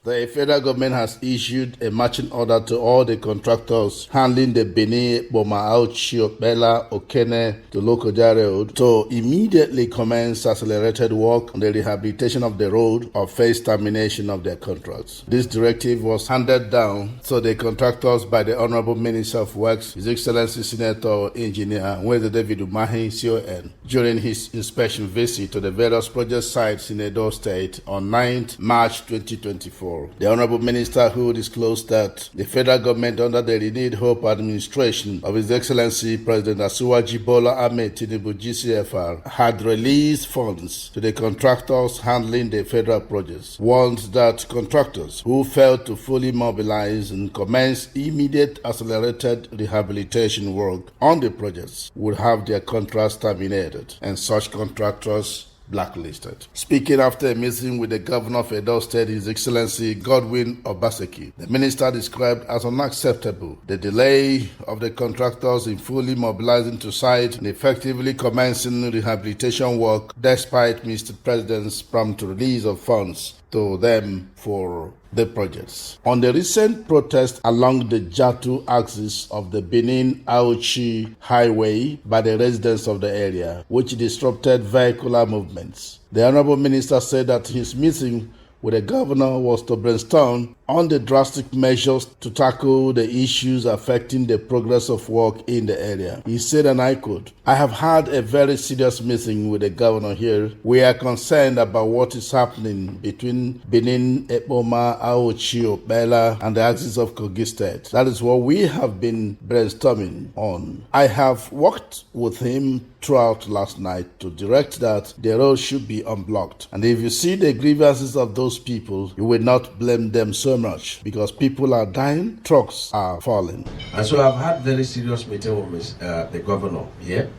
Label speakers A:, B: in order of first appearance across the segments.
A: The federal government has issued a marching order to all the contractors handling the Benin-Boma-Auchi-Okpela-Okene to Lokoja Road to immediately commence accelerated work on the rehabilitation of the road or face termination of their contracts. This directive was handed down to the contractors by the Honorable Minister of Works, His Excellency Senator Engineer David Umahi, CON, during his inspection visit to the various project sites in Edo State on 9th March 2024. The Honorable Minister, who disclosed that the federal government under the Renewed Hope administration of His Excellency President Asiwaju Bola Ahmed Tinubu GCFR had released funds to the contractors handling the federal projects, warned that contractors who failed to fully mobilize and commence immediate accelerated rehabilitation work on the projects would have their contracts terminated and such contractors blacklisted. Speaking after a meeting with the governor of Edo State, His Excellency Godwin Obaseki, the minister described as unacceptable the delay of the contractors in fully mobilizing to site and effectively commencing rehabilitation work despite Mr. President's prompt release of funds to them for the projects. On the recent protest along the Jatu axis of the Benin-Auchi highway by the residents of the area, which disrupted vehicular movements, the Honorable Minister said that his meeting with the governor was to brainstorm on the drastic measures to tackle the issues affecting the progress of work in the area. He said, and I quote, "I have had a very serious meeting with the governor here. We are concerned about what is happening between Benin, Eboma, Auchi, Okpela, and the axis of Kogi State. That is what we have been brainstorming on. I have worked with him throughout last night to direct that the road should be unblocked. And if you see the grievances of those people, you will not blame them so much because people are dying, trucks are falling."
B: And so I've had very serious meeting with the governor here.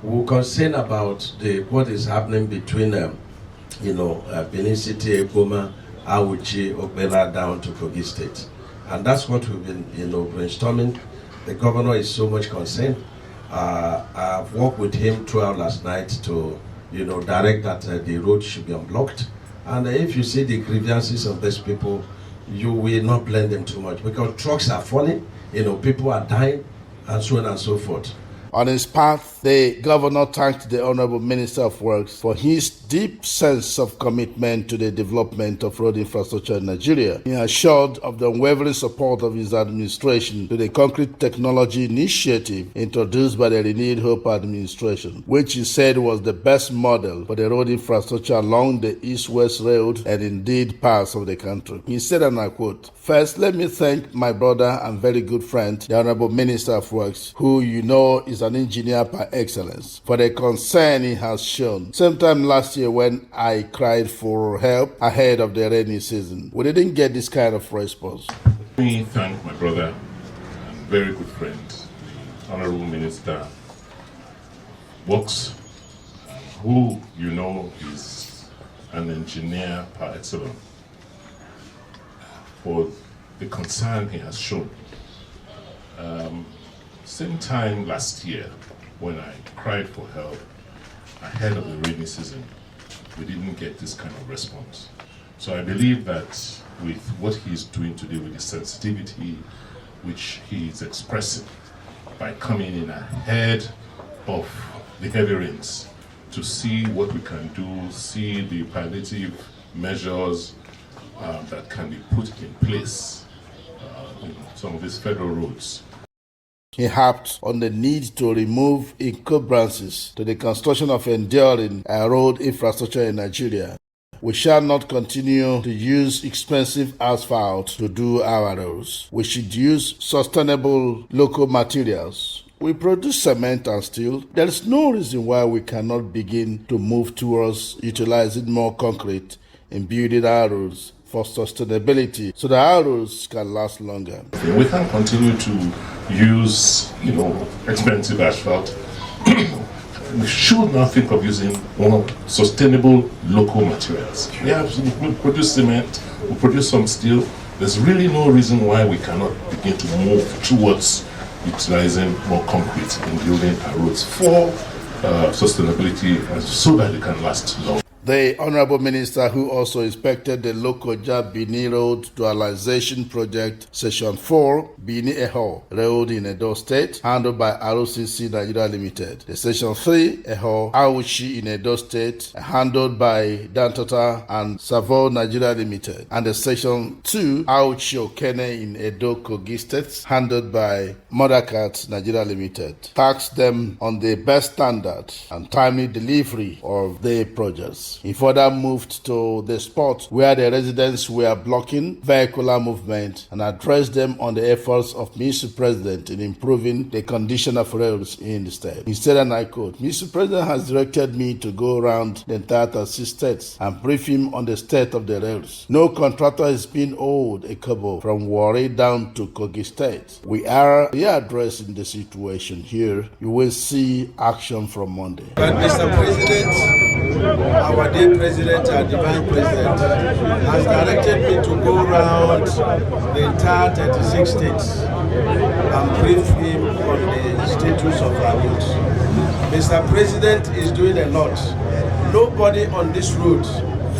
B: We're concerned about what is happening between Benin City, Eboma, Auchi, Okpela down to Kogi State. And that's what we've been brainstorming. The governor is so much concerned. I've worked with him throughout last night to direct that the road should be unblocked. And if you see the grievances of these people, you will not blame them too much because trucks are falling, people are dying, and so on and so forth.
A: On his part, the governor thanked the Honorable Minister of Works for his deep sense of commitment to the development of road infrastructure in Nigeria. He assured of the unwavering support of his administration to the concrete technology initiative introduced by the Renewed Hope administration, which he said was the best model for the road infrastructure along the East-West Road and indeed parts of the country. He said, and I quote, "First, let me thank my brother and very good friend, the Honorable Minister of Works, who is an engineer by excellence, for the concern he has shown. Sometime last year when I cried for help ahead of the rainy season, we didn't get this kind of response."
C: Let me thank my brother and very good friend, the Honorable Minister of Works, who is an engineer par excellence, for the concern he has shown. Same time last year, when I cried for help ahead of the rainy season, we didn't get this kind of response. So I believe that with what he's doing today, with the sensitivity which he is expressing by coming in ahead of the heavy rains to see what we can do, see the palliative measures that can be put in place, some of these federal roads.
A: He harped on the need to remove encumbrances to the construction of enduring road infrastructure in Nigeria. We shall not continue to use expensive asphalt to do our roads. We should use sustainable local materials. We produce cement and steel. There is no reason why we cannot begin to move towards utilizing more concrete in building our roads for sustainability so that our roads can last longer.
C: We can continue to use, expensive asphalt. We should not think of using more sustainable local materials. We produce cement, we produce some steel. There's really no reason why we cannot begin to move towards utilizing more concrete in building our roads for sustainability so that they can last long.
A: The Honorable Minister, who also inspected the Lokoja Bini Road Dualization Project, Section 4, Bini Eho Road in Edo State, handled by ROCC Nigeria Limited. The Section 3, Eho Auchi in Edo State, handled by Dantata and Savo Nigeria Limited. And the Section 2, Auchi Okene in Edo Kogi State, handled by Modakat Nigeria Limited. Taxed them on the best standard and timely delivery of the projects. He further moved to the spot where the residents were blocking vehicular movement and addressed them on the efforts of Mr. President in improving the condition of roads in the state. He said, and I quote, "Mr. President has directed me to go around the entire 36 states and brief him on the state of the roads. No contractor is being owed a kobo from Warri down to Kogi State. We are readdressing the situation here. You will see action from Monday."
B: But Mr. President, our dear President, our divine President, has directed me to go around the entire 36 states and brief him on the status of our roads. Mr. President is doing a lot. Nobody on this road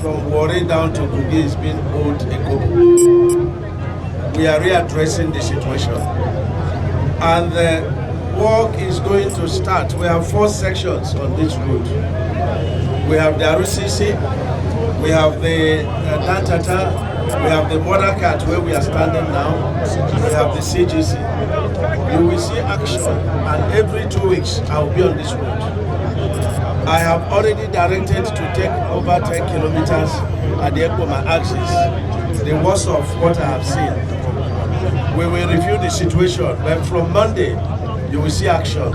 B: from Warri down to Kogi is being owed a kobo. We are readdressing the situation. And the work is going to start. We have 4 sections on this road. We have the RCC, we have the Dantata, we have the Modakat where we are standing now, we have the CGC. You will see action, and every 2 weeks I will be on this road. I have already directed to take over 10 kilometers at the Ekoma axis, the worst of what I have seen. We will review the situation, but from Monday, you will see action.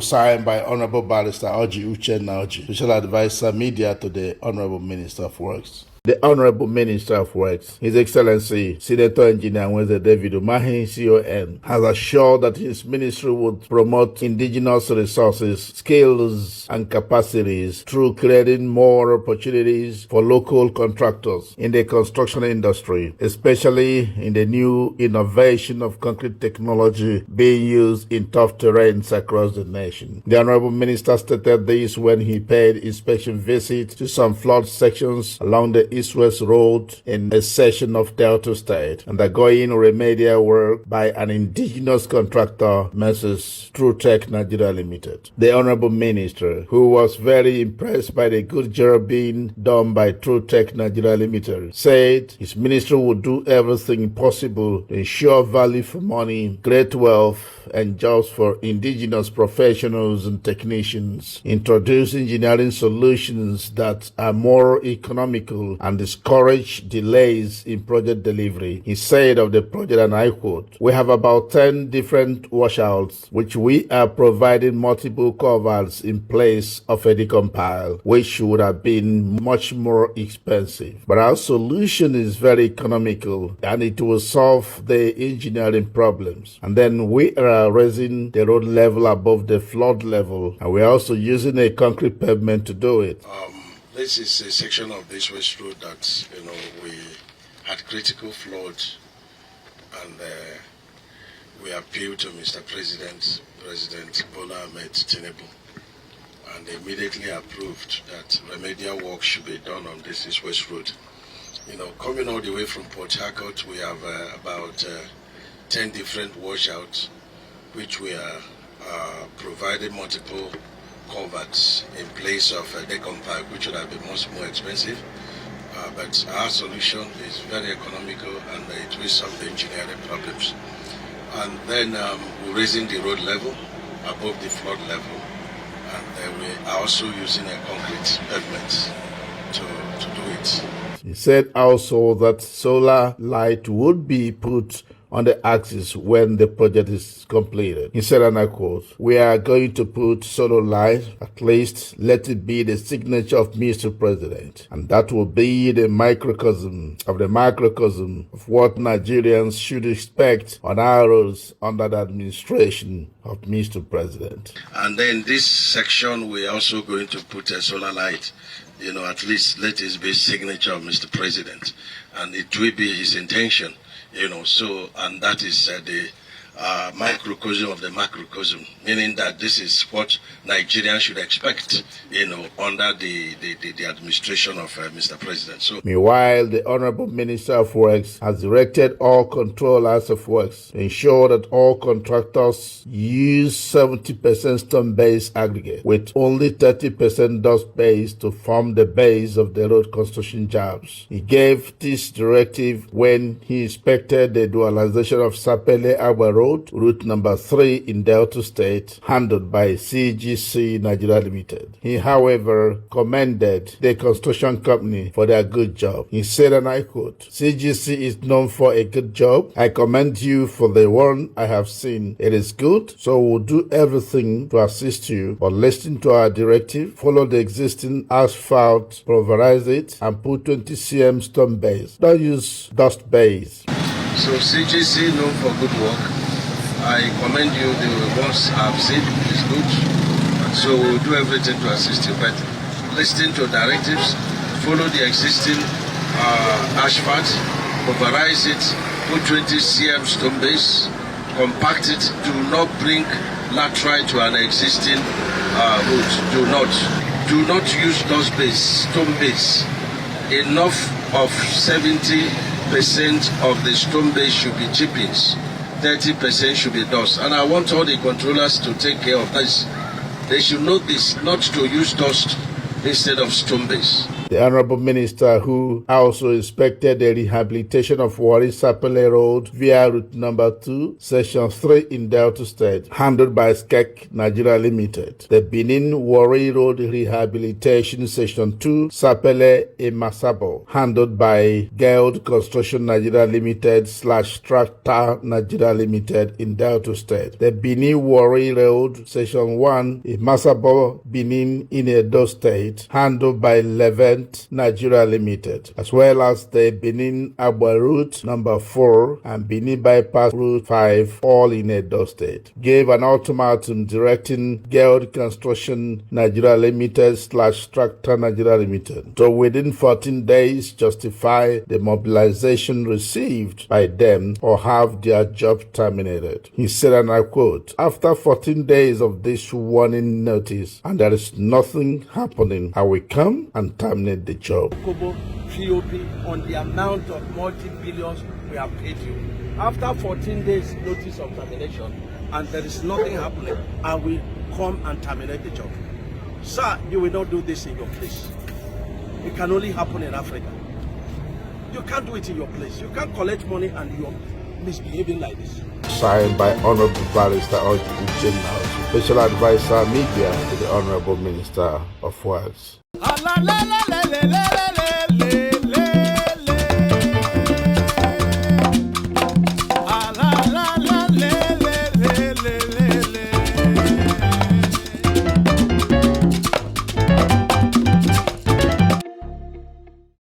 A: Signed by Honorable Barrister Oji Uchenna Oji, Special Advisor Media to the Honorable Minister of Works. The Honorable Minister of Works, His Excellency Senator Engineer Wednesday David Umahi, CON, has assured that his ministry would promote indigenous resources, skills, and capacities through creating more opportunities for local contractors in the construction industry, especially in the new innovation of concrete technology being used in tough terrains across the nation. The Honorable Minister stated this when he paid inspection visit to some flood sections along the East-West Road in a section of Delta State, undergoing remedial work by an indigenous contractor, Mrs. TrueTech Nigeria Limited. The Honorable Minister, who was very impressed by the good job being done by TrueTech Nigeria Limited, said his ministry would do everything possible to ensure value for money, great wealth, and jobs for indigenous professionals and technicians, introduce engineering solutions that are more economical and discourage delays in project delivery. He said of the project, and I quote, "We have about 10 different washouts, which we are providing multiple covers in place of a decompile, which would have been much more expensive. But our solution is very economical, and it will solve the engineering problems. And then we are raising the road level above the flood level, and we're also using a concrete pavement to do it."
B: This is a section of this West Road that, we had critical flood, and we appealed to Mr. President Bola Ahmed Tinubu, and they immediately approved that remedial work should be done on this East West Road. Coming all the way from Port Harcourt, we have about 10 different washouts, which we are providing multiple culverts in place of a decompile, which would have been much more expensive. But our solution is very economical, and it will solve the engineering problems. And then we're raising the road level above the flood level, and we are also using a concrete pavement to do it.
A: He said also that solar light would be put on the axis when the project is completed. He said, and I quote, "We are going to put solar light, at least let it be the signature of Mr. President, and that will be the microcosm of what Nigerians should expect on our roads under the administration of Mr. President."
B: And then this section, we're also going to put a solar light, at least let it be signature of Mr. President, and it will be his intention. And that is the microcosm of the macrocosm, meaning that this is what Nigerians should expect, under the administration of Mr. President. So,
A: meanwhile, the Honorable Minister of Works has directed all controllers of works to ensure that all contractors use 70% stone-based aggregate, with only 30% dust-based to form the base of the road construction jobs. He gave this directive when he inspected the dualization of Sapele-Agba Road, route number 3 in Delta State, handled by CGC Nigeria Limited. He, however, commended the construction company for their good job. He said, and I quote, "CGC is known for a good job. I commend you for the one I have seen. It is good, so we'll do everything to assist you, but listen to our directive, follow the existing asphalt, pulverize it, and put 20 cm stone base. Don't use dust base."
B: So CGC known for good work. I commend you. The ones I've seen is good. So we'll do everything to assist you. But listen to directives, follow the existing asphalt, pulverize it, put 20 cm stone base, compact it. Do not bring laterite to an existing route. Do not use dust base, stone base. Enough of 70% of the stone base should be chippings. 30% should be dust. And I want all the controllers to take care of this. They should know this, not to use dust instead of stone base.
A: The Honorable Minister, who also inspected the rehabilitation of Warri Sapele Road via route number 2, section 3 in Delta State, handled by SKEC Nigeria Limited. The Benin Warri Road Rehabilitation Section 2, Sapele Emasabo, handled by Guild Construction Nigeria Limited / Tractor Nigeria Limited in Delta State. The Benin Warri Road Section 1, Emasabo, Benin in Edo State, handled by Levent Nigeria Limited, as well as the Benin Agba Route number 4 and Benin Bypass Route 5, all in Edo State. Gave an ultimatum directing Guild Construction Nigeria Limited / Tractor Nigeria Limited to within 14 days justify the mobilization received by them or have their job terminated. He said, and I quote, "After 14 days of this warning notice and there is nothing happening, I will come and terminate the job."
D: Kobo POP on the amount of multi-billions we have paid you. After 14 days notice of termination and there is nothing happening, I will come and terminate the job. Sir, you will not do this in your place. It can only happen in Africa. You can't do it in your place. You can't collect money and you're misbehaving like this.
A: Signed by Honorable Barrister Ojuku General, Special Advisor Media to the Honorable Minister of Works.
E: La la la la la la la.